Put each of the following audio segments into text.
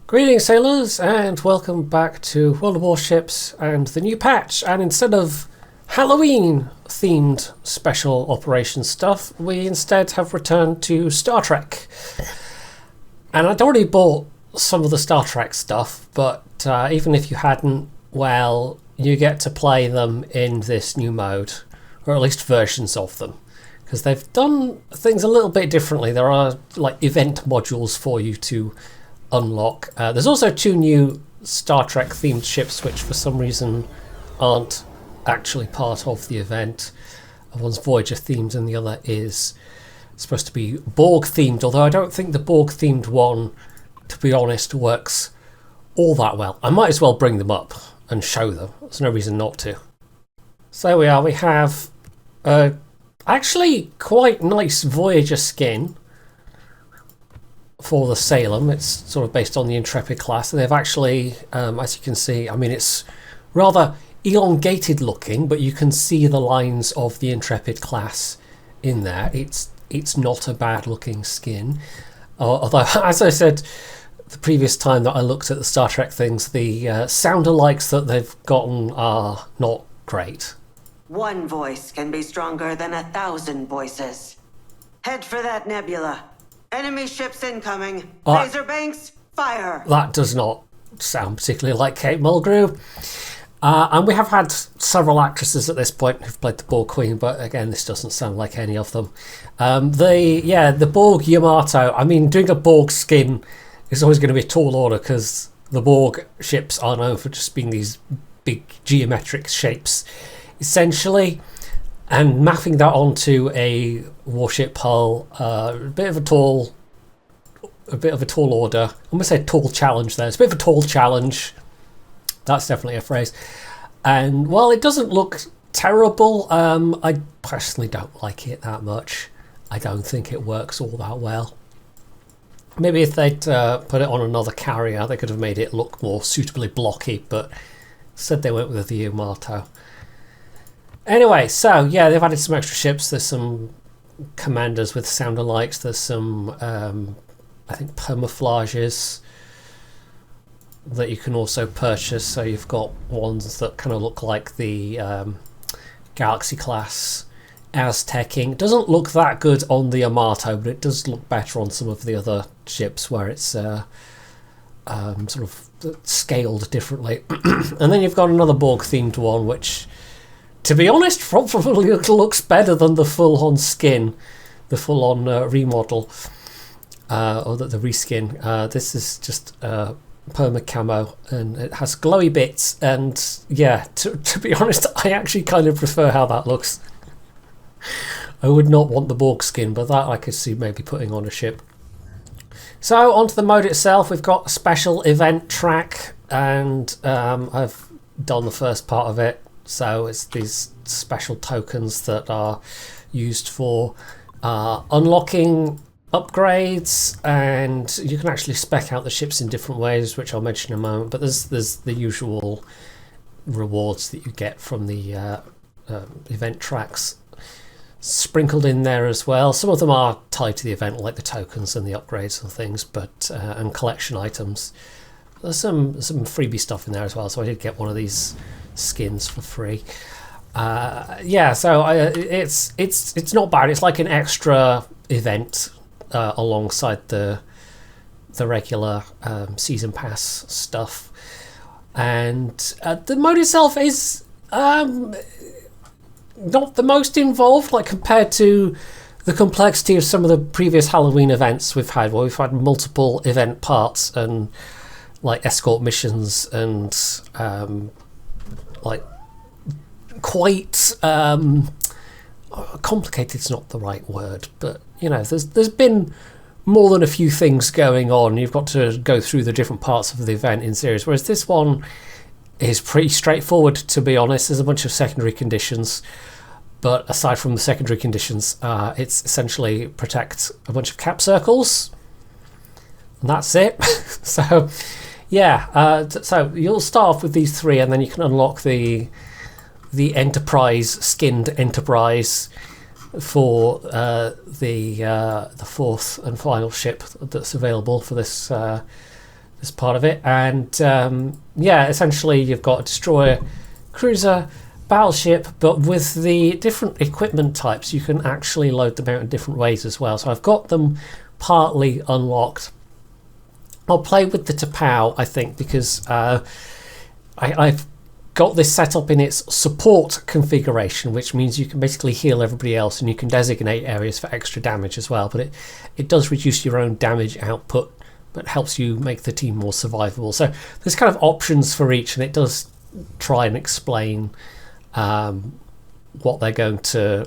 Greetings sailors and welcome back to World of Warships and the new patch, and instead of Halloween themed special operations stuff we instead have returned to Star Trek. And I'd already bought some of the Star Trek stuff, but even if you hadn't, well, you get to play them in this new mode, or at least versions of them, because they've done things a little bit differently. There are like event modules for you to unlock. There's also two new Star Trek themed ships which for some reason aren't actually part of the event. One's Voyager themed and the other is supposed to be Borg themed, although I don't think the Borg themed one, to be honest, works all that well. I might as well bring them up and show them. There's no reason not to. So we are. We have actually quite nice Voyager skin for the Salem. It's sort of based on the Intrepid class, and they've actually, as you can see, I mean, it's rather elongated looking, but you can see the lines of the Intrepid class in there. It's not a bad looking skin, although as I said the previous time that I looked at the Star Trek things, the sound alikes that they've gotten are not great. One voice can be stronger than 1,000 voices. Head for that nebula. Enemy ships incoming. Laser banks, fire. That does not sound particularly like Kate Mulgrew. And we have had several actresses at this point who've played the Borg Queen, but again, this doesn't sound like any of them. The Borg Yamato, I mean, doing a Borg skin is always going to be a tall order because the Borg ships are known for just being these big geometric shapes, essentially. And mapping that onto a warship hull, a bit of a tall order. I'm going to say tall challenge there. It's a bit of a tall challenge. That's definitely a phrase. And while it doesn't look terrible, I personally don't like it that much. I don't think it works all that well. Maybe if they'd put it on another carrier, they could have made it look more suitably blocky, but instead they went with the Yamato. Anyway, so yeah, they've added some extra ships. There's some commanders with sound alikes. There's some, I think, permaflages that you can also purchase. So you've got ones that kind of look like the Galaxy class Aztecing. It doesn't look that good on the Yamato, but it does look better on some of the other ships where it's sort of scaled differently. And then you've got another Borg themed one, which, to be honest, probably looks better than the full-on skin, the full-on remodel, or the reskin. This is just perma camo, and it has glowy bits. And yeah, to be honest, I actually kind of prefer how that looks. I would not want the Borg skin, but that I could see maybe putting on a ship. So onto the mode itself, we've got a special event track, and I've done the first part of it. So it's these special tokens that are used for unlocking upgrades, and you can actually spec out the ships in different ways, which I'll mention in a moment. But there's the usual rewards that you get from the event tracks sprinkled in there as well. Some of them are tied to the event, like the tokens and the upgrades and things, but and collection items. There's some freebie stuff in there as well. So I did get one of these skins for free. So it's not bad. It's like an extra event alongside the regular season pass stuff, and the mode itself is not the most involved, like compared to the complexity of some of the previous Halloween events we've had, where we've had multiple event parts and like escort missions and like quite complicated's not the right word, but you know, there's been more than a few things going on. You've got to go through the different parts of the event in series, whereas this one is pretty straightforward, to be honest. There's a bunch of secondary conditions, but aside from the secondary conditions, it's essentially protect a bunch of cap circles, and that's it. So yeah, so you'll start off with these three, and then you can unlock the Enterprise, skinned Enterprise, for the fourth and final ship that's available for this as part of it. And yeah, essentially you've got a destroyer, cruiser, battleship, but with the different equipment types you can actually load them out in different ways as well. So I've got them partly unlocked. I'll play with the Tapao, I think, because I've got this set up in its support configuration, which means you can basically heal everybody else and you can designate areas for extra damage as well. But it does reduce your own damage output, but helps you make the team more survivable. So there's kind of options for each, and it does try and explain what they're going to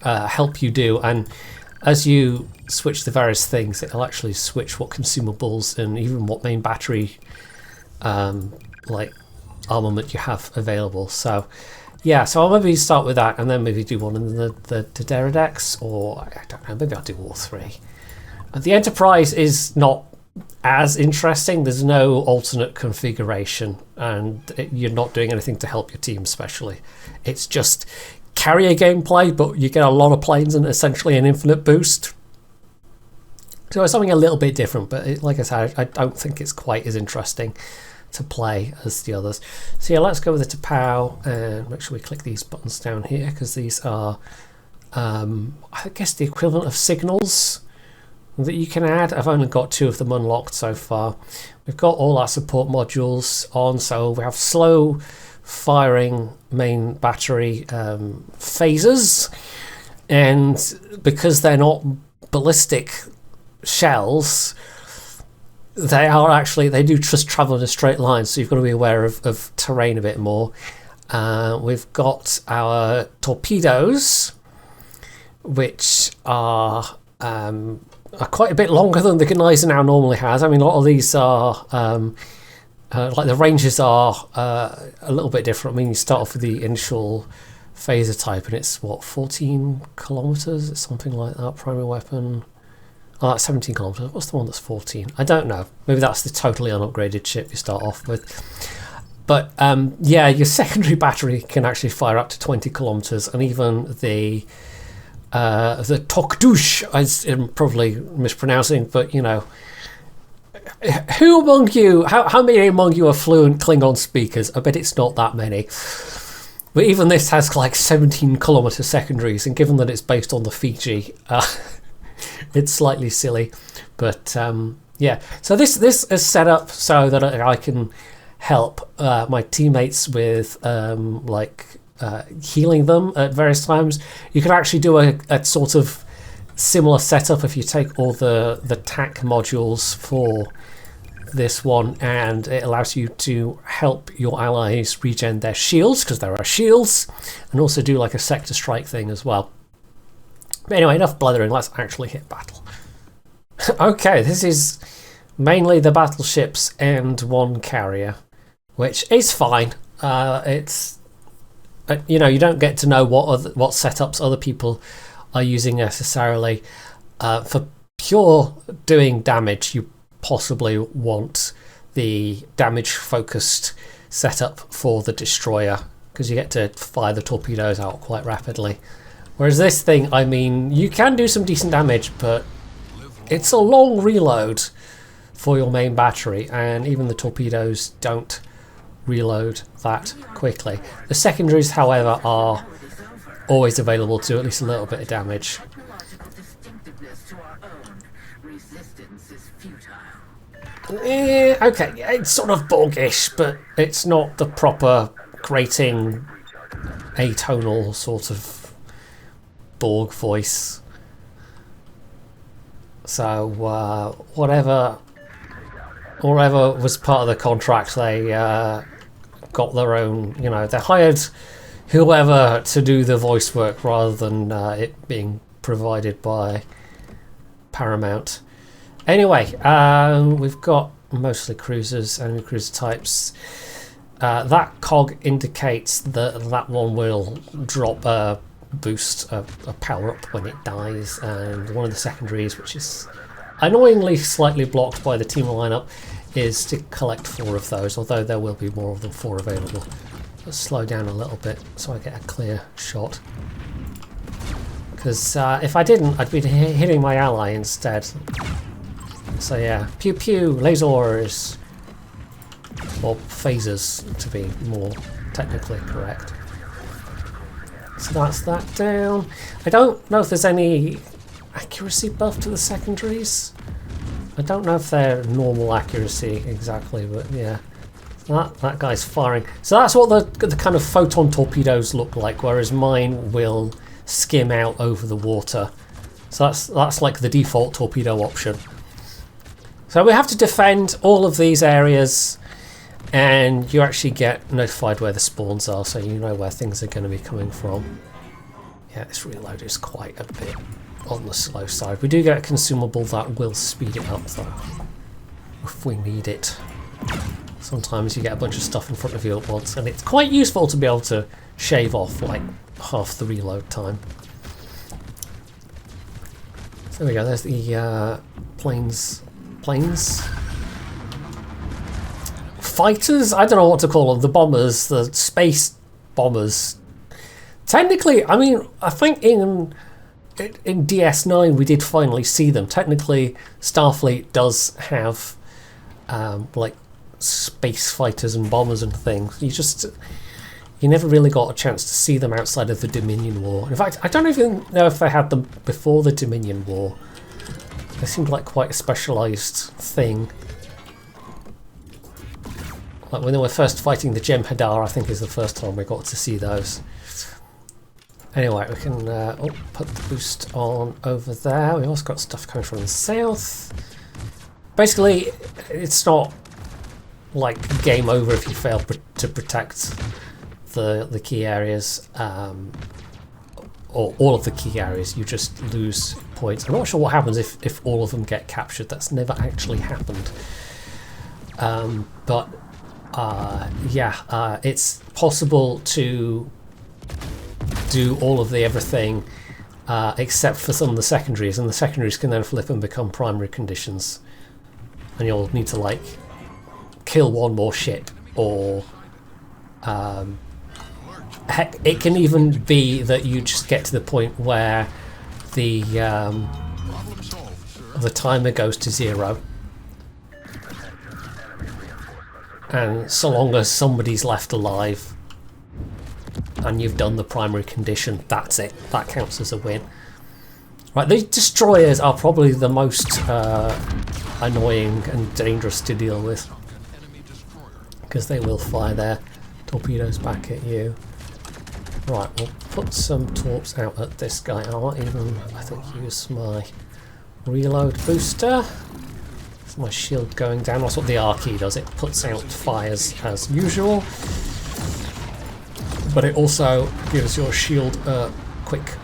help you do. And as you switch the various things, it'll actually switch what consumables and even what main battery like armament you have available. So yeah, so I'll maybe start with that and then maybe do one in the Deredex, or I don't know, maybe I'll do all three. The Enterprise is not as interesting. There's no alternate configuration and you're not doing anything to help your team especially. It's just carrier gameplay, but you get a lot of planes and essentially an infinite boost. So it's something a little bit different, but like I said, I don't think it's quite as interesting to play as the others. So yeah, let's go with the Tapao and make sure we click these buttons down here, because these are I guess the equivalent of signals that you can add. I've only got 2 of them unlocked so far. We've got all our support modules on, so we have slow firing main battery phasers, and because they're not ballistic shells, they do just travel in a straight line, so you've got to be aware of terrain a bit more. We've got our torpedoes, which are quite a bit longer than the Gneisenau normally has. I mean, a lot of these are like the ranges are a little bit different. I mean, you start off with the initial phaser type and it's what, 14 kilometers? It's something like that. Primary weapon. Oh, that's 17 kilometers. What's the one that's 14? I don't know. Maybe that's the totally unupgraded ship you start off with. But yeah, your secondary battery can actually fire up to 20 kilometers, and even the Tokdush, I'm probably mispronouncing, but you know, who among you, how many among you are fluent Klingon speakers? I bet it's not that many. But even this has like 17 kilometer secondaries, and given that it's based on the Fiji, it's slightly silly. But yeah, so this is set up so that I can help my teammates with healing them at various times. You can actually do a sort of similar setup if you take all the TAC modules for this one, and it allows you to help your allies regen their shields, because there are shields, and also do like a sector strike thing as well. But anyway, enough blethering, let's actually hit battle. Okay, this is mainly the battleships and 1 carrier, which is fine. It's you know, you don't get to know what setups other people are using necessarily. For pure doing damage, you possibly want the damage focused setup for the destroyer, because you get to fire the torpedoes out quite rapidly. Whereas this thing, I mean, you can do some decent damage, but it's a long reload for your main battery, and even the torpedoes don't reload that quickly. The secondaries, however, are always available to at least a little bit of damage. Okay, it's sort of Borgish, but it's not the proper grating atonal sort of Borg voice. So whatever was part of the contract, they got their own, you know, they hired whoever to do the voice work rather than it being provided by Paramount. Anyway, we've got mostly cruisers, enemy cruiser types. That cog indicates that one will drop a boost, a power up when it dies, and one of the secondaries, which is annoyingly slightly blocked by the team lineup, is to collect 4 of those, although there will be more than 4 available. Let's slow down a little bit so I get a clear shot, because if I didn't, I'd be hitting my ally instead. So yeah, pew pew, lasers. Or phasers, to be more technically correct. So that's that down. I don't know if there's any accuracy buff to the secondaries. I don't know if they're normal accuracy exactly, but yeah. That guy's firing. So that's what the kind of photon torpedoes look like, whereas mine will skim out over the water. So that's like the default torpedo option. So we have to defend all of these areas, and you actually get notified where the spawns are, so you know where things are going to be coming from. Yeah, this reload is quite a bit on the slow side. We do get a consumable that will speed it up though, if we need it. Sometimes you get a bunch of stuff in front of you at once, and it's quite useful to be able to shave off like half the reload time. So there we go, there's the planes. Fighters? I don't know what to call them. The bombers, the space bombers. Technically, I mean, I think in DS9 we did finally see them. Technically, Starfleet does have like space fighters and bombers and things. You never really got a chance to see them outside of the Dominion War. In fact, I don't even know if they had them before the Dominion War. They seemed like quite a specialised thing. Like when they were first fighting the Jem'Hadar, I think is the first time we got to see those. Anyway, we can put the boost on over there. We also got stuff coming from the south. Basically, it's not like game over if you fail to protect the key areas, or all of the key areas. You just lose points. I'm not sure what happens if all of them get captured. That's never actually happened. But yeah, it's possible to do all of the everything except for some of the secondaries, and the secondaries can then flip and become primary conditions, and you'll need to like kill one more ship, or heck, it can even be that you just get to the point where the timer goes to 0, and so long as somebody's left alive and you've done the primary condition, that's it. That counts as a win. Right, these destroyers are probably the most annoying and dangerous to deal with, because they will fire their torpedoes back at you. Right, we'll put some torps out at this guy. I might even, I think, use my reload booster. Is my shield going down? That's what the R key does. It puts out fires as usual, but it also gives your shield a quick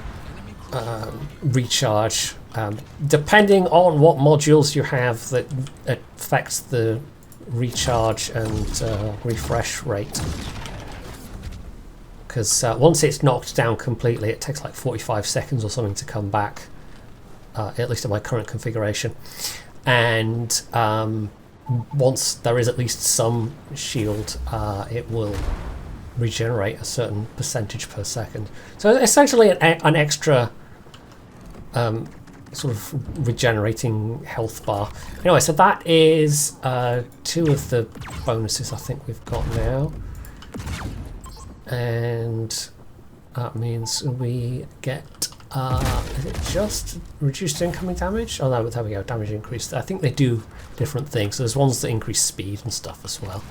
recharge. Depending on what modules you have, that affects the recharge and refresh rate. Because once it's knocked down completely, it takes like 45 seconds or something to come back, at least in my current configuration. And once there is at least some shield, it will regenerate a certain percentage per second. So essentially an extra sort of regenerating health bar. Anyway, so that is 2 of the bonuses I think we've got now. And that means we get, is it just reduced incoming damage? Oh no, but there we go, damage increased. I think they do different things. So there's ones that increase speed and stuff as well.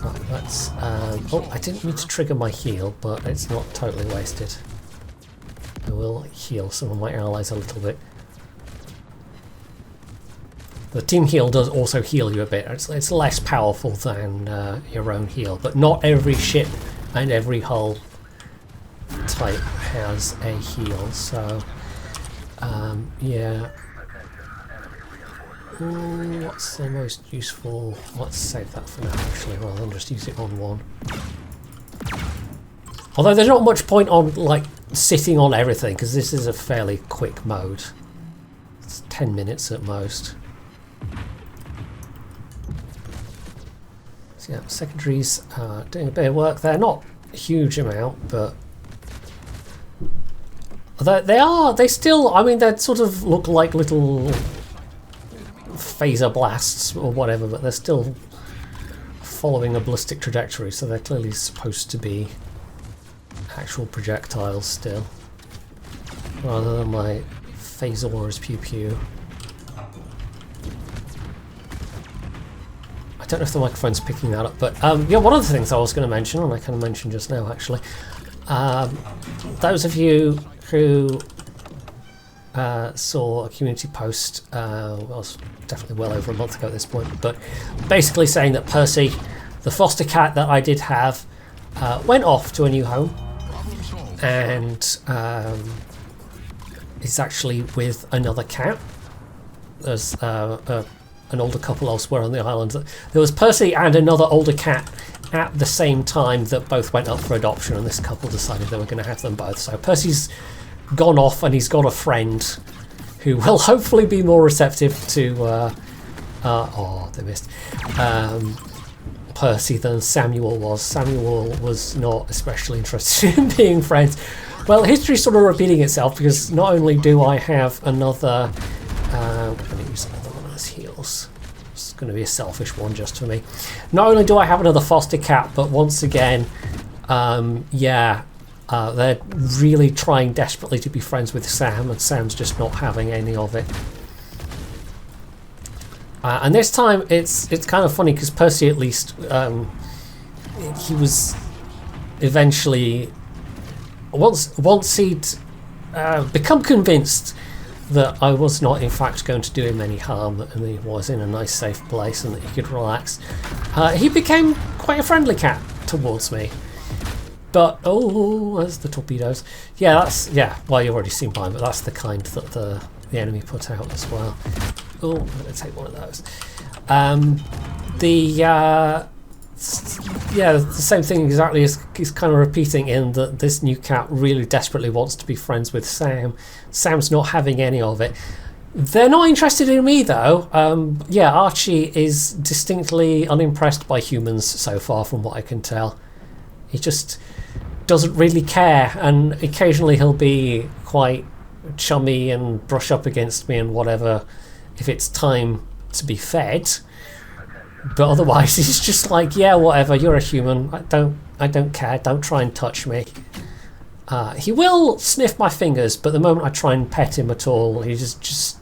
Right, let's, oh, I didn't mean to trigger my heal, but it's not totally wasted. I will heal some of my allies a little bit. The team heal does also heal you a bit. It's less powerful than your own heal, but not every ship and every hull type has a heal, so yeah. What's the most useful? Let's save that for now actually, rather than just use it on one. Although there's not much point on like sitting on everything, because this is a fairly quick mode. It's 10 minutes at most. So yeah, secondaries doing a bit of work there, not a huge amount, but they still, I mean, they sort of look like little phaser blasts or whatever, but they're still following a ballistic trajectory, so they're clearly supposed to be actual projectiles still, rather than my phasers pew pew. I don't know if the microphone's picking that up, but yeah, one of the things I was going to mention, and I kind of mentioned just now actually, those of you who saw a community post, well, it was definitely well over a month ago at this point, but basically saying that Percy, the foster cat that I did have, went off to a new home and is actually with another cat. There's an older couple elsewhere on the island. There was Percy and another older cat at the same time that both went up for adoption, and this couple decided they were going to have them both. So Percy's gone off and he's got a friend who will hopefully be more receptive to oh, they missed Percy than Samuel was. Samuel was not especially interested in being friends. Well, history's sort of repeating itself, because not only do I have another I'm going to use another one of those heals. It's going to be a selfish one just for me. Not only do I have another foster cat, but once again, yeah, they're really trying desperately to be friends with Sam, and Sam's just not having any of it. And this time it's kind of funny, because Percy, at least, he was eventually, once he'd become convinced that I was not in fact going to do him any harm, and he was in a nice safe place and that he could relax, he became quite a friendly cat towards me. But oh, there's the torpedoes. Yeah, that's, yeah, well, you've already seen mine, but that's the kind that the enemy put out as well. Oh, I'm going to take one of those. Yeah, the same thing exactly is kind of repeating, in that this new cat really desperately wants to be friends with Sam. Sam's not having any of it. They're not interested in me though. Yeah, Archie is distinctly unimpressed by humans so far, from what I can tell. He just doesn't really care, and occasionally he'll be quite chummy and brush up against me and whatever if it's time to be fed. But otherwise he's just like, yeah, whatever, you're a human, I don't care, don't try and touch me. He will sniff my fingers, but the moment I try and pet him at all, he just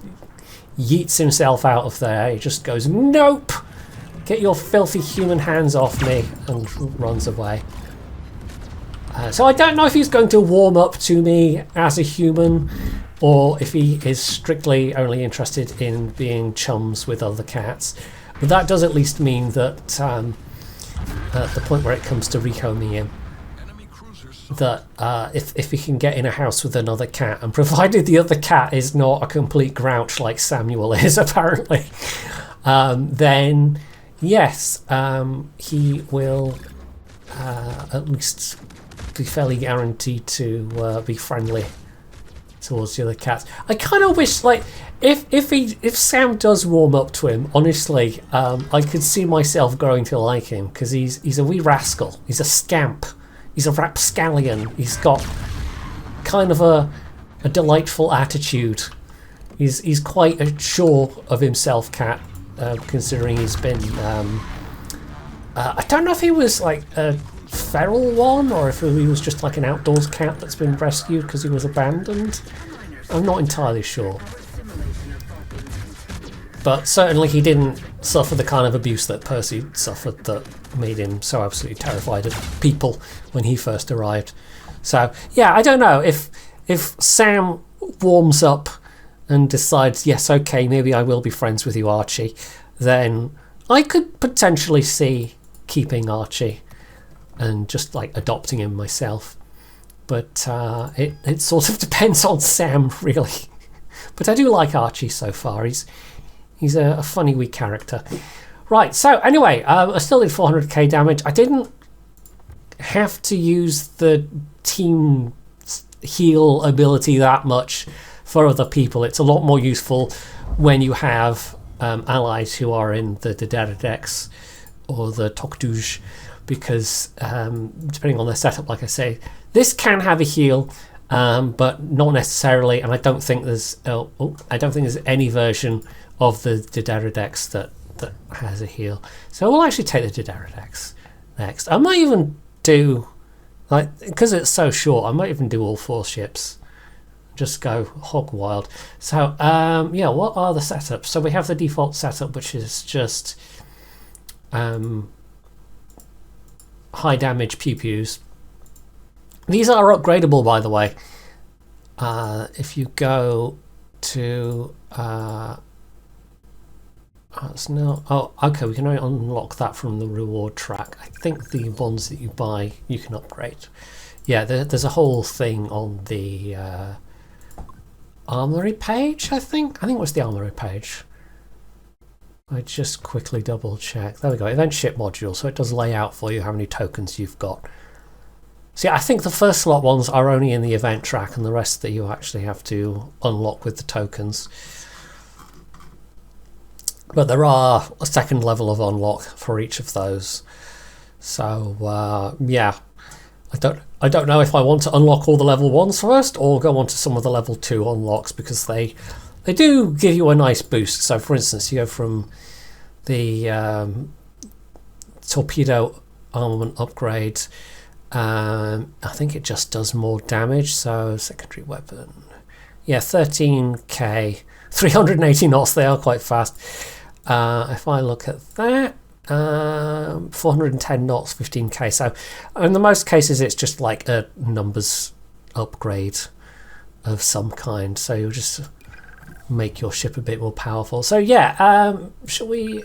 yeets himself out of there. He just goes, nope, get your filthy human hands off me, and runs away. So I don't know if he's going to warm up to me as a human, or if he is strictly only interested in being chums with other cats. But that does at least mean that at the point where it comes to rehoming him, that if he can get in a house with another cat, and provided the other cat is not a complete grouch like Samuel is apparently, then yes, he will at least be fairly guaranteed to be friendly towards the other cats. I kind of wish, like, if Sam does warm up to him, honestly, I could see myself growing to like him, because he's a wee rascal. He's a scamp. He's a rapscallion. He's got kind of a delightful attitude. He's quite a sure of himself cat, considering he's been. I don't know if he was like a feral one, or if he was just like an outdoors cat that's been rescued because he was abandoned. I'm not entirely sure. But certainly he didn't suffer the kind of abuse that Percy suffered that made him so absolutely terrified of people when he first arrived. So yeah, I don't know, if Sam warms up and decides, yes, okay, maybe I will be friends with you, Archie, then I could potentially see keeping Archie and just like adopting him myself. But it sort of depends on Sam, really. But I do like Archie so far. He's a funny wee character. Right, so anyway, I still did 400k damage. I didn't have to use the team heal ability that much for other people. It's a lot more useful when you have allies who are in the Dededex or the Tokduj, because depending on their setup, like I say, this can have a heal, but not necessarily. And I don't think there's any version of the Dideridex that has a heal. So we'll actually take the Dideridex next. I might even do, like, because it's so short, I might even do all 4 ships. Just go hog wild. So yeah, what are the setups? So we have the default setup, which is just high damage pew-pews. These are upgradable, by the way. If you go to it's not, oh, okay, we can only unlock that from the reward track. I think the ones that you buy you can upgrade. Yeah, there's a whole thing on the armory page. I think it was the armory page. I just quickly double check. There we go. Event ship module. So it does lay out for you how many tokens you've got. See, I think the first slot ones are only in the event track, and the rest that you actually have to unlock with the tokens. But there are a second level of unlock for each of those. So yeah, I don't know if I want to unlock all the level 1s first or go on to some of the level 2 unlocks, because they do give you a nice boost. So for instance, you go from the torpedo armament upgrade. I think it just does more damage. So secondary weapon, yeah, 13k, 380 knots. They are quite fast. If I look at that, 410 knots, 15k. So in the most cases, it's just like a numbers upgrade of some kind. So you'll just make your ship a bit more powerful. So yeah, shall we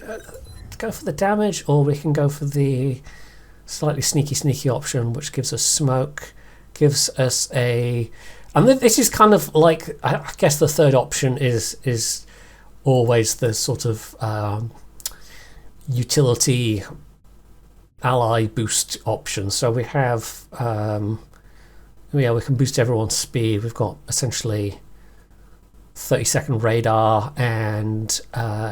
go for the damage, or we can go for the slightly sneaky option, which gives us smoke, gives us a, and this is kind of like, I guess the third option is always the sort of utility ally boost option. So we have yeah, we can boost everyone's speed. We've got essentially 30-second radar, and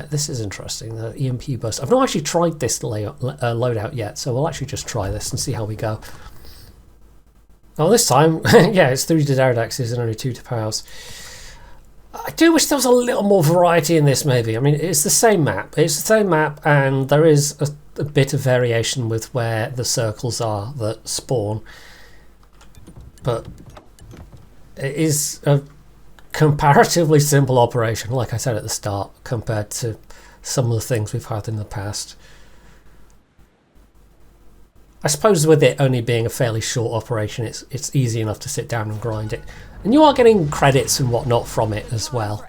this is interesting, the EMP burst. I've not actually tried this loadout yet, so we'll actually just try this and see how we go. Oh, this time, yeah, it's 3 Dideridaxes and only 2 T'Pows. I do wish there was a little more variety in this, maybe. I mean, it's the same map. It's the same map, and there is a bit of variation with where the circles are that spawn. But it is a comparatively simple operation, like I said at the start, compared to some of the things we've had in the past. I suppose with it only being a fairly short operation, it's easy enough to sit down and grind it. And you are getting credits and whatnot from it as well.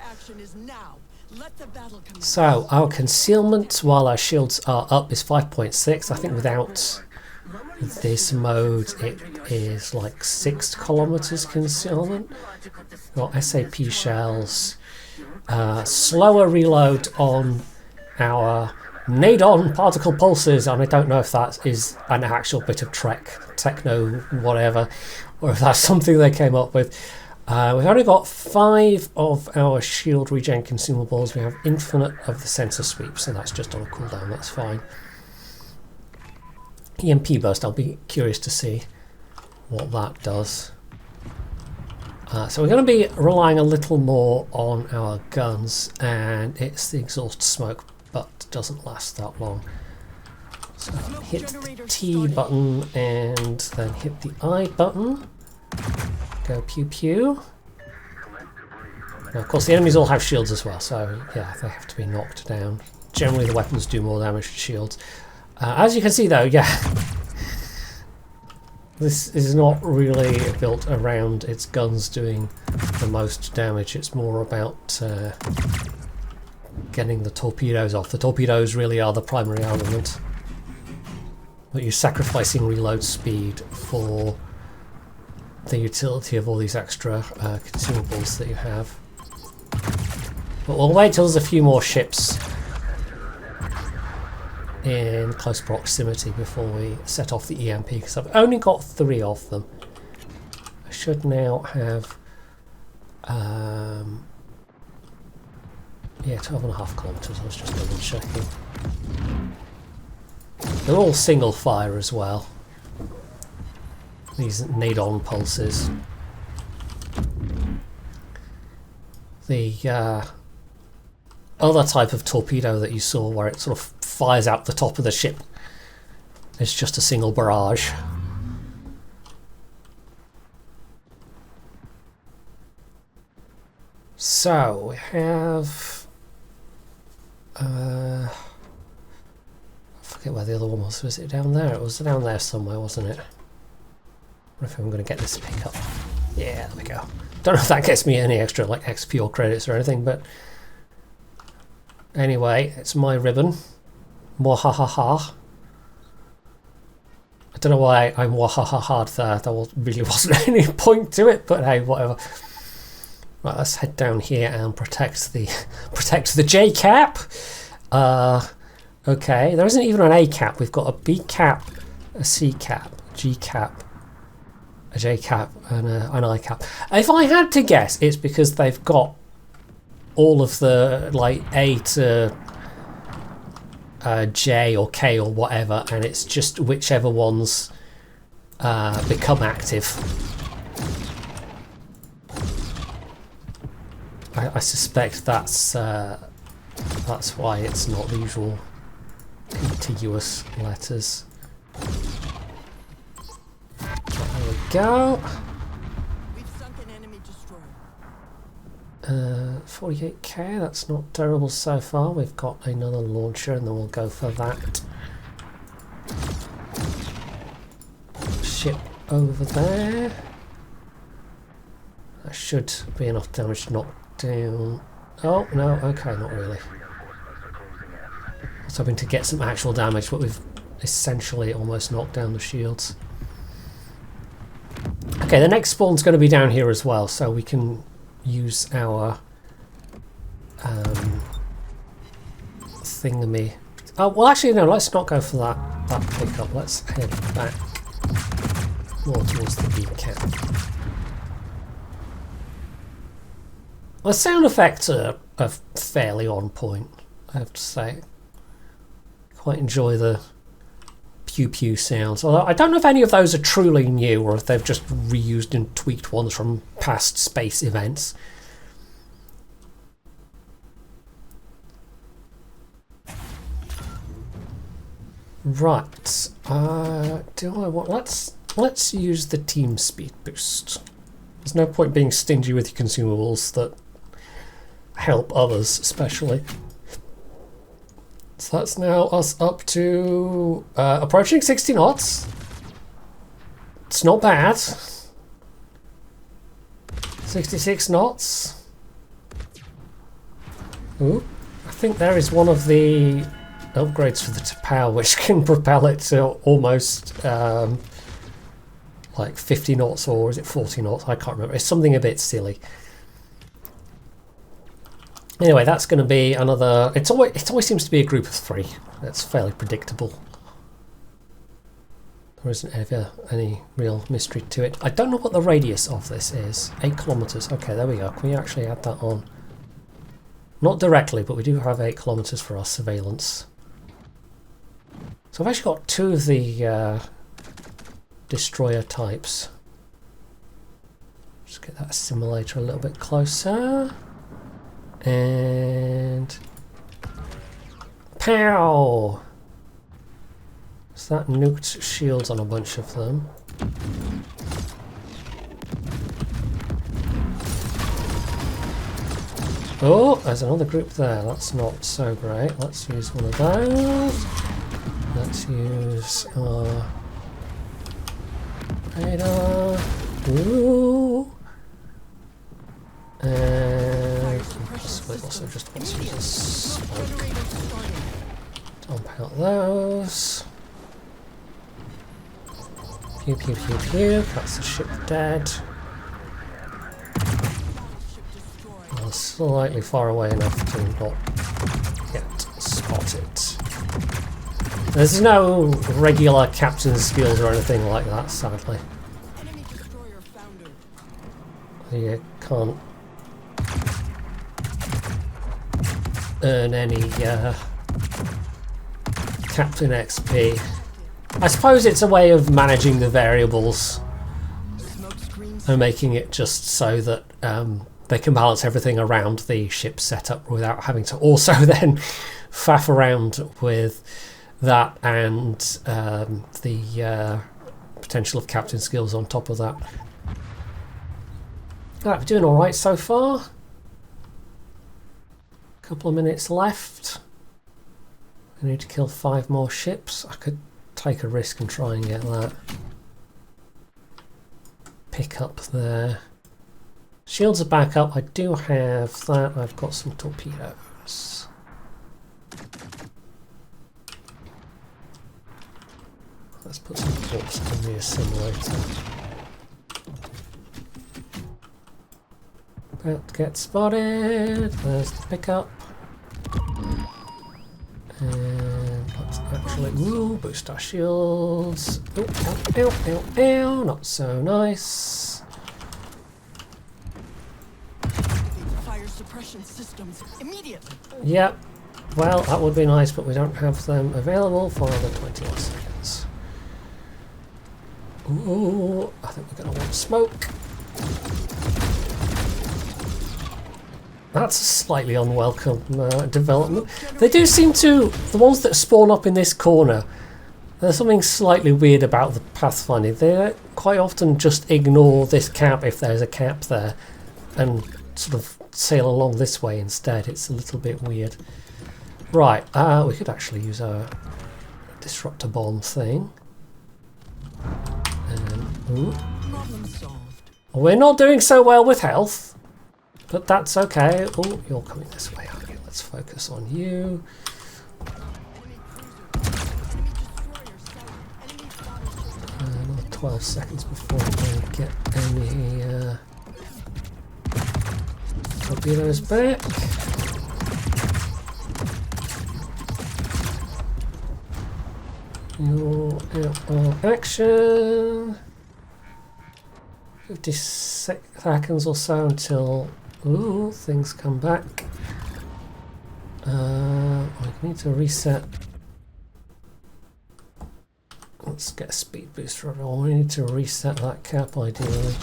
So our concealment while our shields are up is 5.6. I think without this mode it is like 6 kilometers concealment. Got SAP shells, slower reload on our Nadon particle pulses, and I don't know if that is an actual bit of techno whatever, or if that's something they came up with. We've only got 5 of our shield regen consumables. We have infinite of the sensor sweep, so that's just on a cooldown, that's fine. EMP burst, I'll be curious to see what that does. So we're going to be relying a little more on our guns, and it's the exhaust smoke, but doesn't last that long. So hit the T button and then hit the I button. Go pew pew. Now, of course, the enemies all have shields as well, so yeah, they have to be knocked down. Generally, the weapons do more damage to shields. As you can see, though, yeah, this is not really built around its guns doing the most damage. It's more about getting the torpedoes off. The torpedoes really are the primary element, but you're sacrificing reload speed for the utility of all these extra consumables that you have. But we'll wait till there's a few more ships in close proximity before we set off the EMP, because I've only got 3 of them. I should now have yeah, 12.5 kilometers. I was just double checking. They're all single fire as well, these Nadon pulses. other type of torpedo that you saw where it sort of fires out the top of the ship. It's just a single barrage. So we have I forget where the other one was. Was it down there? It was down there somewhere, wasn't it? I wonder if I'm going to get this to pick up. Yeah, there we go. Don't know if that gets me any extra like XP or credits or anything, but anyway, it's my ribbon. Mwahaha. I don't know why I mwahaha there. There really wasn't any point to it, but hey, whatever. Right, let's head down here and protect the J cap. Okay, there isn't even an A cap. We've got a B cap, a C cap, G cap, a J cap, and an I cap. If I had to guess, it's because they've got all of the like A to J or K or whatever, and it's just whichever ones become active. I suspect that's why it's not the usual contiguous letters. There we go. We've sunk an enemy destroyer. 48k, that's not terrible so far. We've got another launcher and then we'll go for that. Ship over there. That should be enough damage to knock down. Oh, no, okay, not really. I was hoping to get some actual damage, but we've essentially almost knocked down the shields. Okay, the next spawn's going to be down here as well, so we can use our thingamy. Oh, well, actually, no, let's not go for that pickup. Let's head back more towards the beam cap. The sound effects are fairly on point, I have to say. Quite enjoy the pew pew sounds. Although I don't know if any of those are truly new or if they've just reused and tweaked ones from past space events. Right. Do I want? Let's use the team speed boost. There's no point being stingy with your consumables that help others, especially. So that's now us up to approaching 60 knots. It's not bad. 66 knots. Ooh, I think there is one of the upgrades for the power which can propel it to almost like 50 knots, or is it 40 knots? I can't remember. It's something a bit silly. Anyway, that's going to be another. It always seems to be a group of 3. That's fairly predictable. There isn't ever any real mystery to it. I don't know what the radius of this is. 8 kilometers. Okay, there we go. Can we actually add that on? Not directly, but we do have 8 kilometers for our surveillance. So I've actually got 2 of the destroyer types. Just get that simulator a little bit closer. And pow! So that nuked shields on a bunch of them. Oh, there's another group there. That's not so great. Let's use one of those. Let's use our radar. Ooh. And also just want to use a spook. Dump out those. Pew pew pew pew. That's the ship dead. Well, slightly far away enough to not get spotted. There's no regular captain's skills or anything like that, sadly. You can't earn any Captain XP. I suppose it's a way of managing the variables and making it just so that they can balance everything around the ship setup without having to also then faff around with that and the potential of captain skills on top of that. Right, we're doing all right so far. Couple of minutes left. I need to kill 5 more ships. I could take a risk and try and get that. Pick up there. Shields are back up. I do have that. I've got some torpedoes. Let's put some torps in the assimilator. About to get spotted. There's the pickup. And let's actually boost our shields. Oh, ow, ow, ow, ow. Not so nice. Fire suppression systems immediately. Yep. Well, that would be nice, but we don't have them available for another 21 seconds. Ooh, I think we're going to want smoke. That's a slightly unwelcome development. They do seem to, the ones that spawn up in this corner, there's something slightly weird about the pathfinding. They quite often just ignore this cap if there's a cap there and sort of sail along this way instead. It's a little bit weird. Right, we could actually use our disruptor bomb thing. Problem solved. We're not doing so well with health. But that's okay. Oh, you're coming this way, aren't you? Let's focus on you. Another 12 seconds before we get any torpedoes back. You're out of action. 56 seconds or so until things come back. I need to reset. Let's get a speed boost for everyone. We need to reset that cap ideally.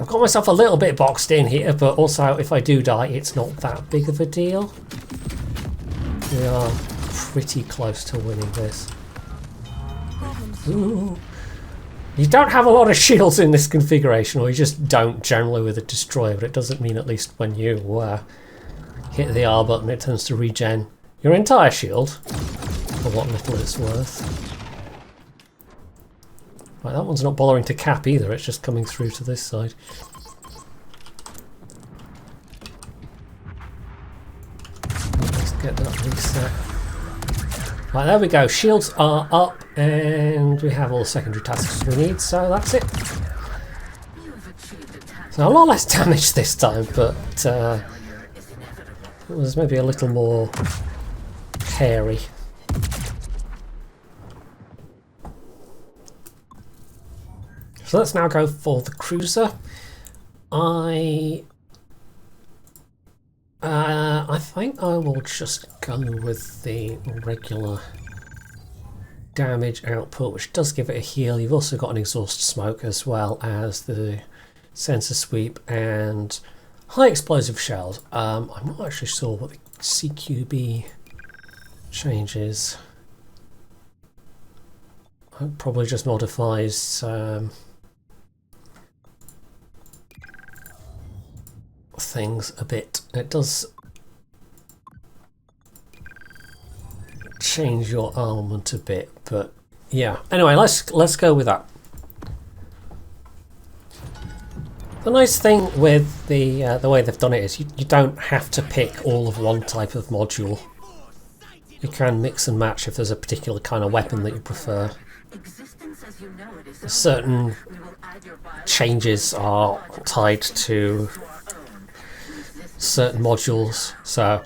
I've got myself a little bit boxed in here, but also if I do die, it's not that big of a deal. We are pretty close to winning this. Ooh. You don't have a lot of shields in this configuration, or you just don't generally with a destroyer, but it doesn't mean at least when you hit the R button it tends to regen your entire shield for what little it's worth. Right, that one's not bothering to cap either, it's just coming through to this side. Let's get that reset. Right, there we go. Shields are up and we have all the secondary tasks we need, so that's it. So a lot less damage this time, but it was maybe a little more hairy. So let's now go for the cruiser. I think I will just go with the regular damage output, which does give it a heal. You've also got an exhaust smoke as well as the sensor sweep and high explosive shells. I'm not actually sure what the CQB change is. It probably just modifies things a bit. It does change your armament a bit, but yeah. Anyway, let's go with that. The nice thing with the way they've done it is you don't have to pick all of one type of module. You can mix and match if there's a particular kind of weapon that you prefer. Certain changes are tied to certain modules, so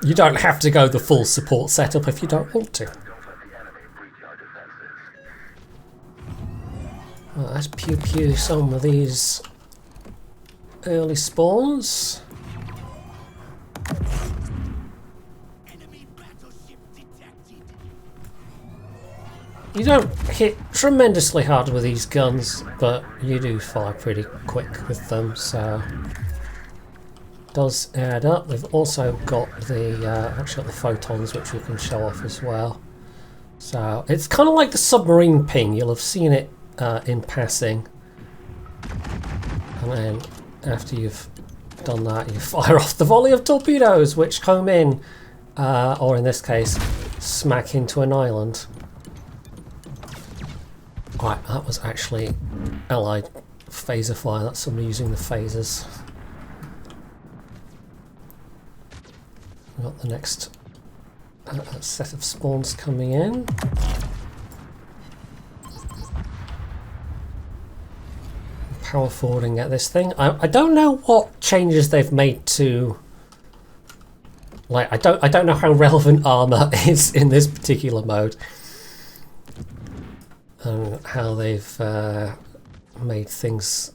you don't have to go the full support setup if you don't want to. Well, let's pew pew some of these early spawns. You don't hit tremendously hard with these guns, but you do fire pretty quick with them, so does add up. We've also got the actually got the photons, which we can show off as well. So it's kind of like the submarine ping. You'll have seen it in passing, and then after you've done that, you fire off the volley of torpedoes, which home in, or in this case, smack into an island. Right, that was actually allied phaser fire. That's somebody using the phasers. We've got the next set of spawns coming in. Power forwarding at this thing. I don't know what changes they've made to. Like, I don't know how relevant armor is in this particular mode. And how they've made things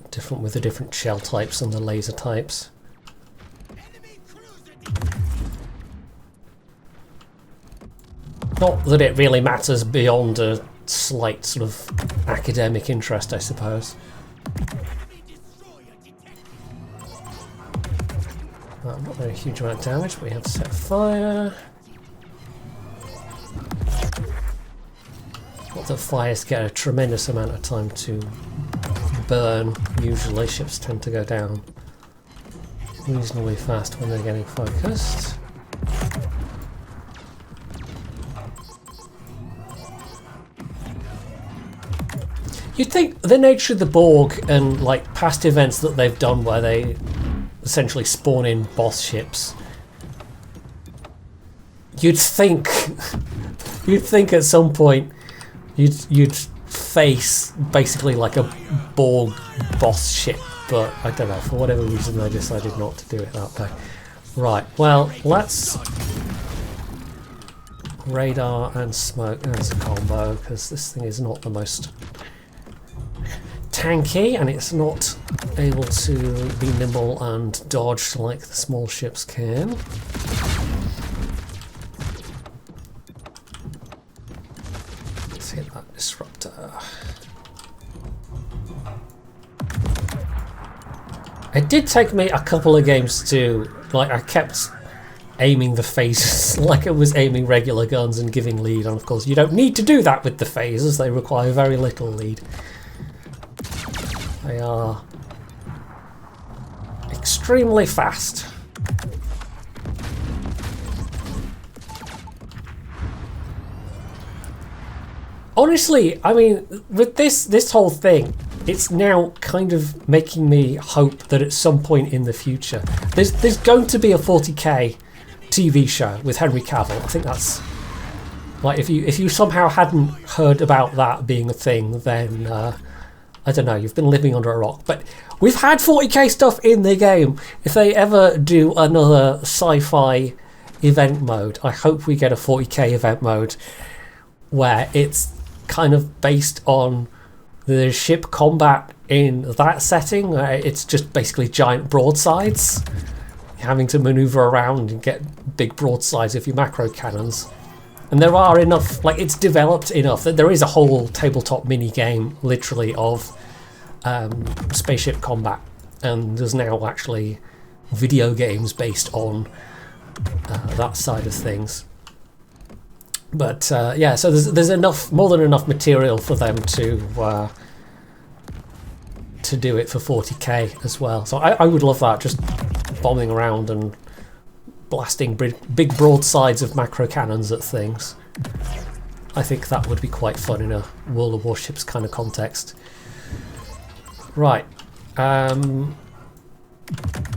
different with the different shell types and the laser types. Not that it really matters beyond a slight sort of academic interest, I suppose. Well, not very huge amount of damage, but we have set fire. Not that fires get a tremendous amount of time to burn. Usually ships tend to go down reasonably fast when they're getting focused. You'd think the nature of the Borg and like past events that they've done where they essentially spawn in boss ships, you'd think at some point you'd face basically like a Borg boss ship, but I don't know, for whatever reason they decided not to do it that way. Right, well, let's radar and smoke as a combo, because this thing is not the most tanky, and it's not able to be nimble and dodge like the small ships can. Let's hit that disruptor. It did take me a couple of games to, like, I kept aiming the phasers like it was aiming regular guns and giving lead, and of course you don't need to do that with the phasers, they require very little lead. They are extremely fast. Honestly, I mean, with this whole thing, it's now kind of making me hope that at some point in the future, there's going to be a 40k TV show with Henry Cavill. I think that's like, if you somehow hadn't heard about that being a thing, then I don't know, you've been living under a rock. But we've had 40k stuff in the game. If they ever do another sci-fi event mode, I hope we get a 40k event mode where it's kind of based on the ship combat in that setting. It's just basically giant broadsides, having to maneuver around and get big broadsides of your macro cannons. And there are enough, like, it's developed enough that there is a whole tabletop mini game, literally, of spaceship combat. And there's now actually video games based on that side of things. But yeah, so there's enough, more than enough material for them to do it for 40k as well. So I would love that, just bombing around and blasting big broadsides of macro cannons at things. I think that would be quite fun in a World of Warships kind of context. Right. I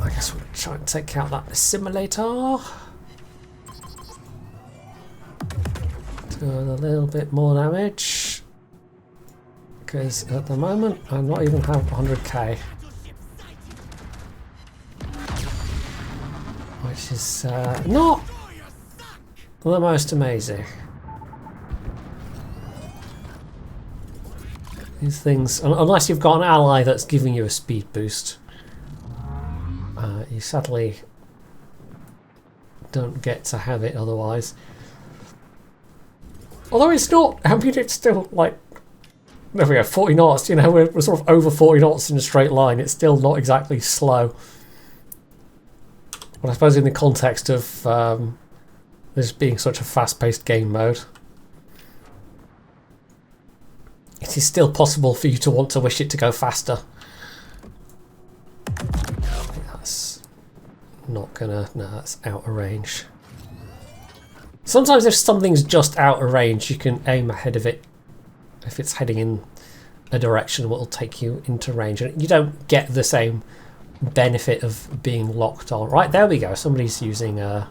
guess we'll try and take out that assimilator. Do a little bit more damage. Because at the moment, I not even have 100k. Which is not the most amazing. These things, unless you've got an ally that's giving you a speed boost, you sadly don't get to have it otherwise. Although it's not, I mean, it's still like, there we go, 40 knots, you know, we're sort of over 40 knots in a straight line. It's still not exactly slow. But I suppose in the context of this being such a fast-paced game mode, it is still possible for you to want to wish it to go faster. I think that's not gonna, no, that's out of range. Sometimes if something's just out of range, you can aim ahead of it. If it's heading in a direction, it will take you into range. And you don't get the same benefit of being locked on. Right, there we go. Somebody's using, one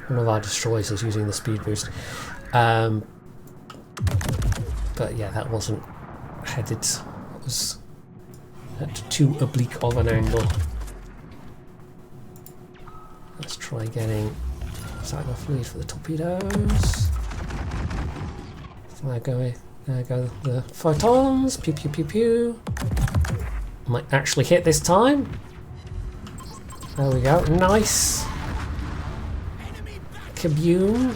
of our destroyers is using the speed boost. But yeah, that wasn't headed. It was at too oblique of an angle. Let's try getting... Is that enough lead for the torpedoes? There go the photons. Pew pew pew pew. Might actually hit this time. There we go. Nice. Kaboom.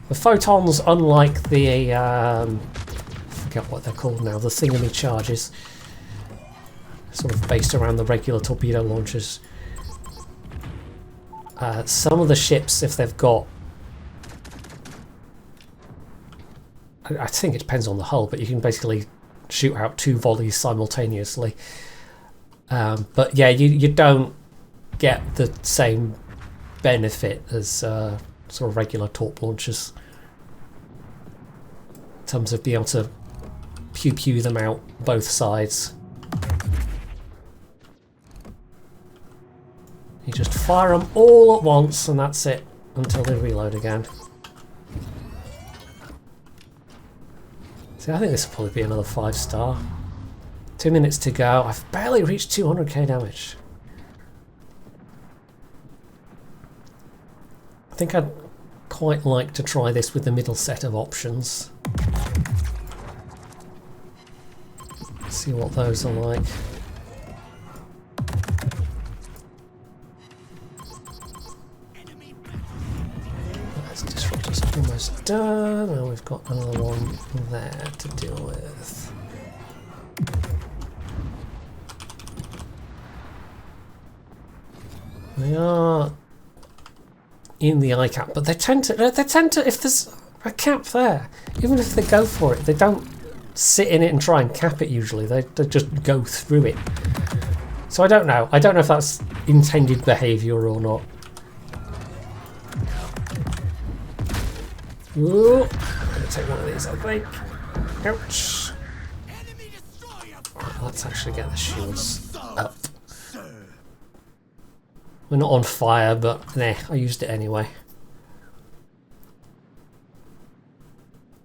The photons, unlike the I forget what they're called now, the thingamy charges, sort of based around the regular torpedo launchers. Some of the ships, if they've got, I think it depends on the hull, but you can basically shoot out 2 volleys simultaneously. But yeah, you don't get the same benefit as sort of regular torp launchers in terms of being able to pew them out both sides. You just fire them all at once and that's it until they reload again. See, I think this will probably be another 5-star. 2 minutes to go. I've barely reached 200k damage. I think I'd quite like to try this with the middle set of options. See what those are like. That's disruptors almost done. Now we've got another one there to deal with. They are in the eye cap, but they tend to if there's a cap there, even if they go for it, they don't sit in it and try and cap it usually. They just go through it. So I don't know. I don't know if that's intended behaviour or not. Ooh, I'm gonna take one of these, I think. Ouch. Right, let's actually get the shields up. We're not on fire, but nah, I used it anyway.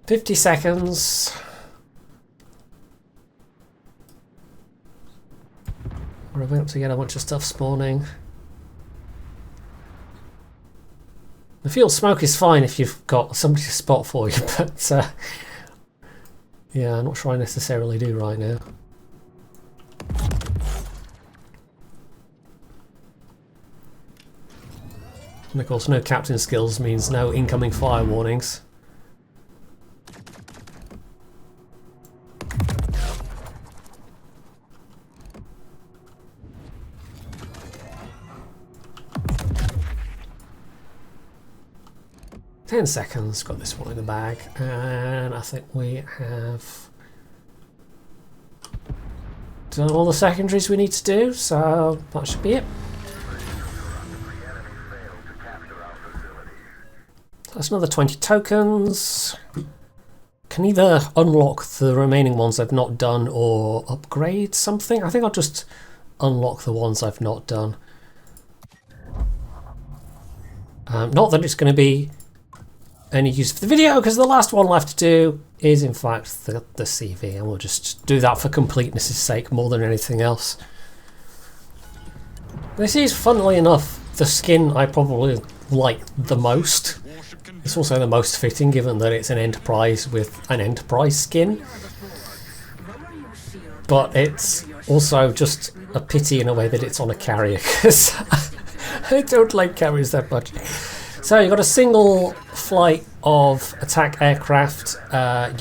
50 seconds. We're about to get a bunch of stuff spawning. The field smoke is fine if you've got somebody to spot for you, but yeah, I'm not sure I necessarily do right now. And of course, no captain skills means no incoming fire warnings. Ten seconds, got this one in the bag, and I think we have done all the secondaries we need to do, so that should be it. That's another 20 tokens. Can either unlock the remaining ones I've not done or upgrade something. I think I'll just unlock the ones I've not done. Not that it's going to be any use for the video, because the last one left to do is in fact the CV, and we'll just do that for completeness' sake more than anything else. This is, funnily enough, the skin I probably like the most. It's also the most fitting, given that it's an Enterprise with an Enterprise skin. But it's also just a pity in a way that it's on a carrier, because I don't like carriers that much. So you've got a single flight of attack aircraft,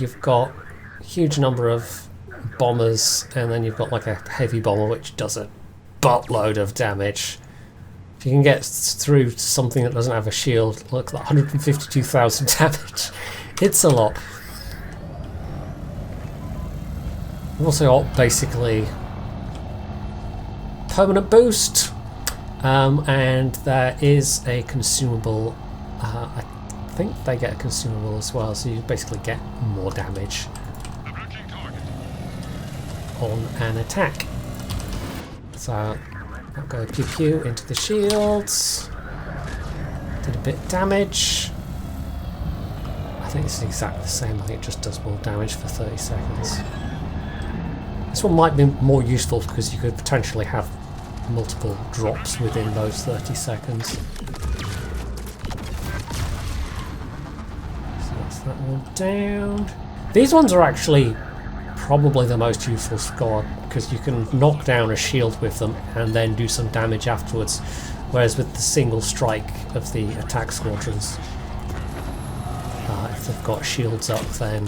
you've got a huge number of bombers, and then you've got like a heavy bomber which does a buttload of damage. If you can get through something that doesn't have a shield, look, 152,000 damage. It's a lot. You've also got basically permanent boost, and there is a consumable. I think they get a consumable as well, so you basically get more damage on an attack. So I'll go pew pew into the shields. Did a bit of damage. I think this is exactly the same. I think it just does more damage for 30 seconds. This one might be more useful because you could potentially have multiple drops within those 30 seconds. So that's that one down. These ones are actually probably the most useful squad because you can knock down a shield with them and then do some damage afterwards, whereas with the single strike of the attack squadrons, if they've got shields up, then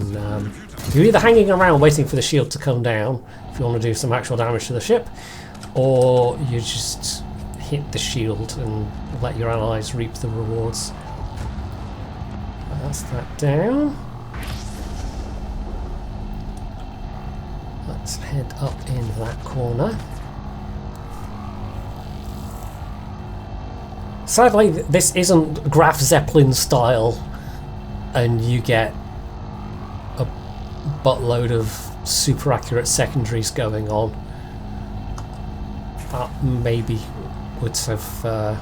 you're either hanging around waiting for the shield to come down if you want to do some actual damage to the ship, or you just hit the shield and let your allies reap the rewards. That's that down. Let's head up in that corner. Sadly, this isn't Graf Zeppelin style, and you get a buttload of super accurate secondaries going on. That maybe would have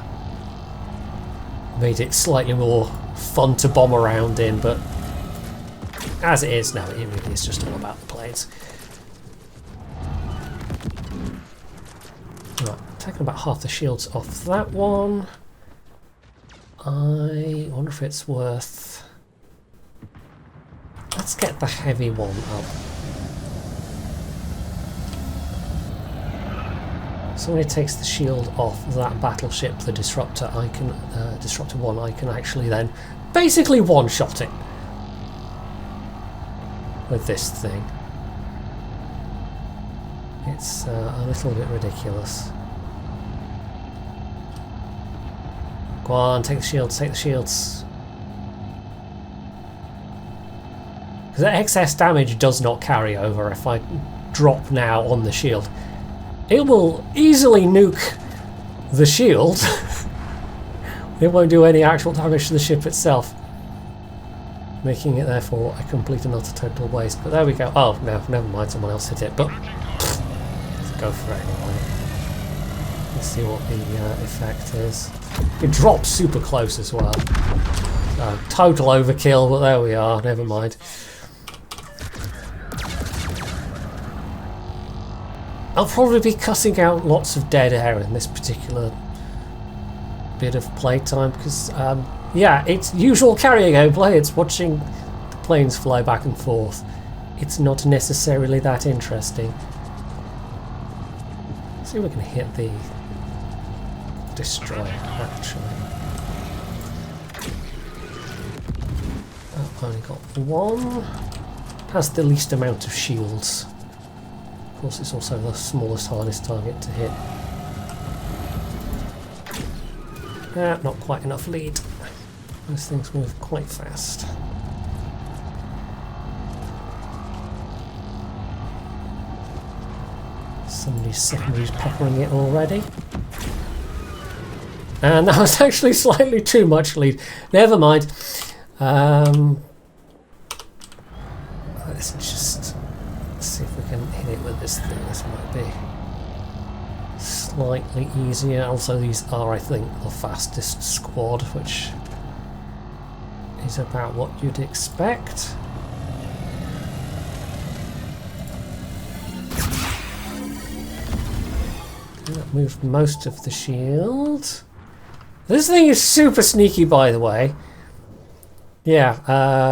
made it slightly more fun to bomb around in, but as it is now, it really is just all about the planes. Right, taking about half the shields off that one. I wonder if it's worth... Let's get the heavy one up. So when it takes the shield off that battleship, the Disruptor, I can Disruptor 1, I can actually then basically one-shot it with this thing. It's a little bit ridiculous. Go on, take the shields, take the shields. Because the excess damage does not carry over if I drop now on the shield. It will easily nuke the shield. It won't do any actual damage to the ship itself, making it therefore a complete and utter total waste. But there we go. Oh, no, never mind, someone else hit it. But let's go for it anyway. Let's see what the effect is. It drops super close as well. Total overkill, but there we are, never mind. I'll probably be cutting out lots of dead air in this particular bit of playtime because, yeah, it's usual carrier gameplay. It's watching the planes fly back and forth. It's not necessarily that interesting. Let's see if we can hit the destroyer, actually. I've only got one. Has the least amount of shields. Of course, it's also the smallest, hardest target to hit. Not quite enough lead. Those things move quite fast. Somebody's secondary's peppering it already. And that was actually slightly too much lead. Never mind. Let's just see if we can hit it with this thing. This might be slightly easier. Also, these are, I think, the fastest squad, which is about what you'd expect. That moved most of the shield. This thing is super sneaky, by the way. Yeah,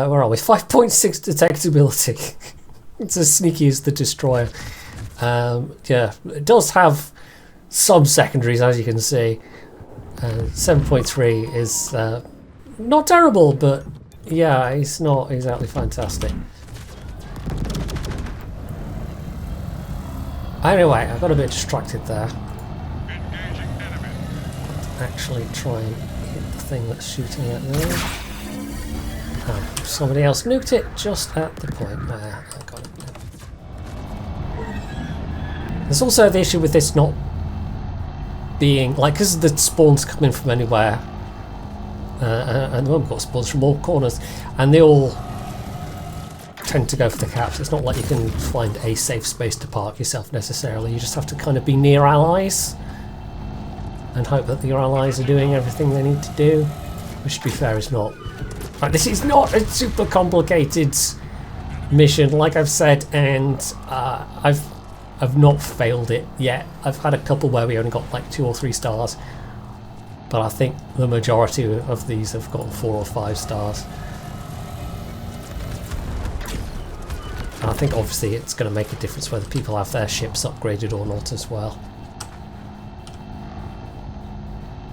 where are we? 5.6 detectability. It's as sneaky as the destroyer. Yeah, it does have some secondaries, as you can see. 7.3 is not terrible, but yeah, it's not exactly fantastic. Anyway, I got a bit distracted there. Actually try and hit the thing that's shooting at me. Oh, somebody else nuked it just at the point where I got it. There's also the issue with this not being, like, because the spawns come in from anywhere, and we've got spawns from all corners, and they all tend to go for the caps. It's not like you can find a safe space to park yourself necessarily. You just have to kind of be near allies and hope that your allies are doing everything they need to do, which, to be fair, is not. Right, this is not a super complicated mission, like I've said, and I've not failed it yet. I've had a couple where we only got like 2 or 3 stars, but I think the majority of these have gotten 4 or 5 stars. And I think obviously it's going to make a difference whether people have their ships upgraded or not as well.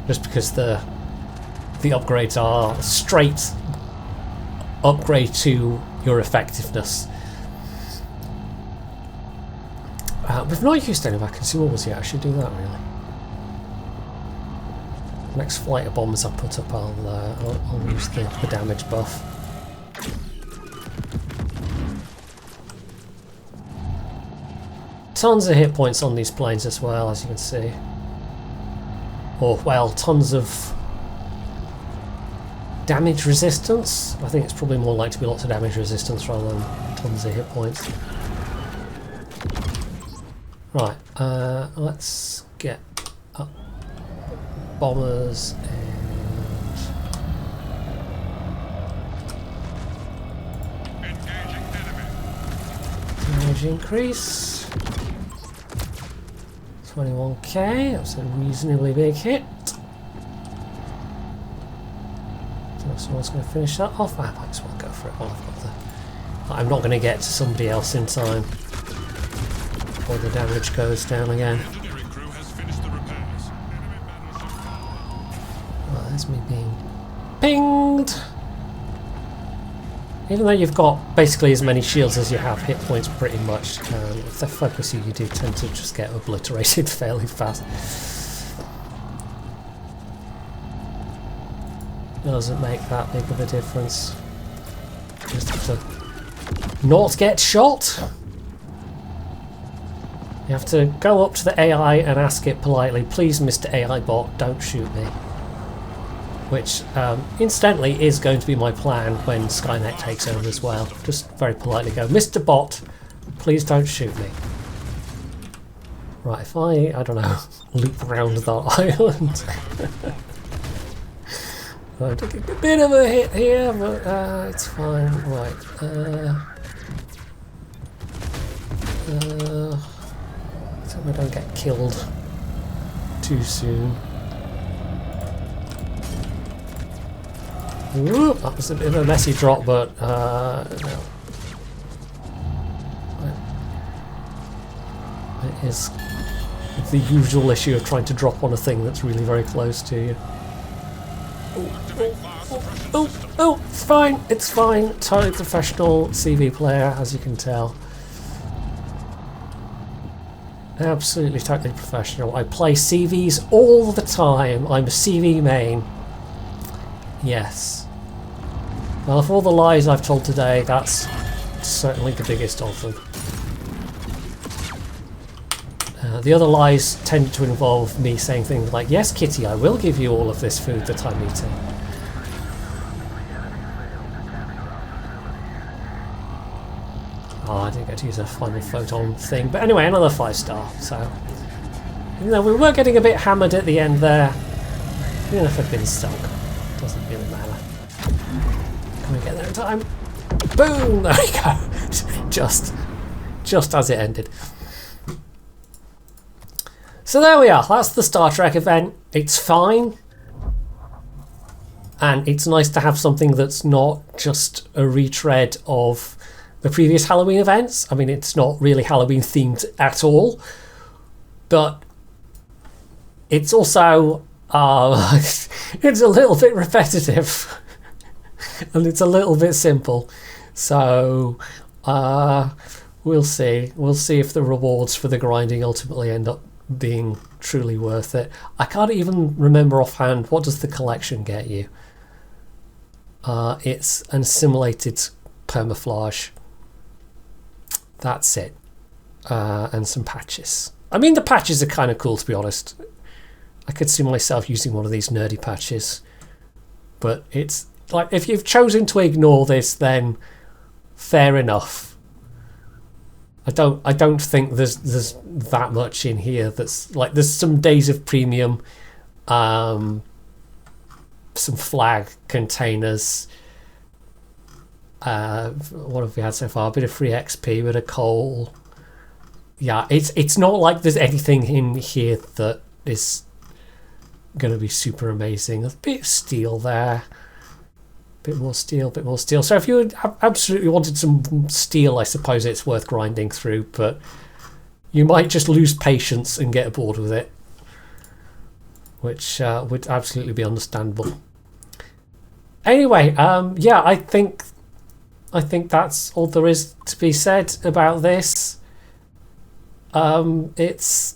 Just because the upgrades are straight upgrade to your effectiveness. We've not used any of our consumables yet. I should do that really. Next flight of bombs I put up, I'll use the damage buff. Tons of hit points on these planes as well, as you can see. Or, well, tons of damage resistance. I think it's probably more likely to be lots of damage resistance rather than tons of hit points. Right, let's get up bombers and damage increase. 21k, that's a reasonably big hit. So someone's going to finish that off. I might as well go for it while I've got the... I'm not going to get to somebody else in time before the damage goes down again. Well, there's me being pinged. Even though you've got basically as many shields as you have hit points pretty much, if they focus you, you do tend to just get obliterated fairly fast. Doesn't make that big of a difference. Just have to not get shot. You have to go up to the AI and ask it politely, please Mr. AI bot, don't shoot me. Which, incidentally, is going to be my plan when Skynet takes over as well. Just very politely go, Mr. Bot, please don't shoot me. Right, if I don't know, leap around that island. I'm taking a bit of a hit here, but it's fine. Right, so I don't get killed too soon. Ooh, that was a bit of a messy drop, but no. It is the usual issue of trying to drop on a thing that's really very close to you. Oh, it's fine, it's fine. Totally professional CV player, as you can tell. Absolutely, totally professional. I play CVs all the time. I'm a CV main. Yes. Well, of all the lies I've told today, that's certainly the biggest of them. The other lies tend to involve me saying things like, yes, Kitty, I will give you all of this food that I'm eating. Oh, I didn't get to use a final photon thing. But anyway, another 5-star. So, even though we were getting a bit hammered at the end there, even if I'd been stunk, doesn't really matter. Can we get there in time? Boom! There we go. just as it ended. So there we are. That's the Star Trek event. It's fine. And it's nice to have something that's not just a retread of the previous Halloween events. I mean, it's not really Halloween themed at all. But it's also it's a little bit repetitive and it's a little bit simple. So we'll see if the rewards for the grinding ultimately end up being truly worth it. I can't even remember offhand, what does the collection get you? It's an assimilated permaflage. That's it. And some patches. I mean, the patches are kind of cool, to be honest. I could see myself using one of these nerdy patches. But it's like, if you've chosen to ignore this, then fair enough. I don't think there's that much in here that's like, there's some days of premium, some flag containers. What have we had so far? A bit of free XP, a bit of coal. Yeah, it's not like there's anything in here that is going to be super amazing. A bit of steel there. Bit more steel, bit more steel. So if you absolutely wanted some steel, I suppose it's worth grinding through, but you might just lose patience and get bored with it, which would absolutely be understandable. Anyway, yeah, I think that's all there is to be said about this. It's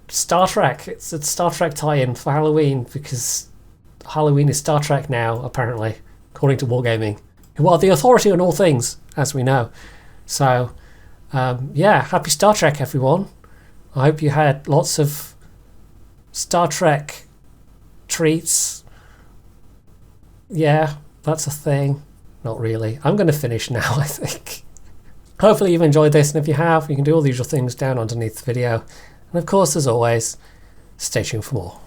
Star Trek. It's a Star Trek tie-in for Halloween, because Halloween is Star Trek now, apparently, according to Wargaming, who are the authority on all things, as we know. So, yeah, happy Star Trek, everyone. I hope you had lots of Star Trek treats. Yeah, that's a thing. Not really. I'm going to finish now, I think. Hopefully you've enjoyed this, and if you have, you can do all the usual things down underneath the video. And of course, as always, stay tuned for more.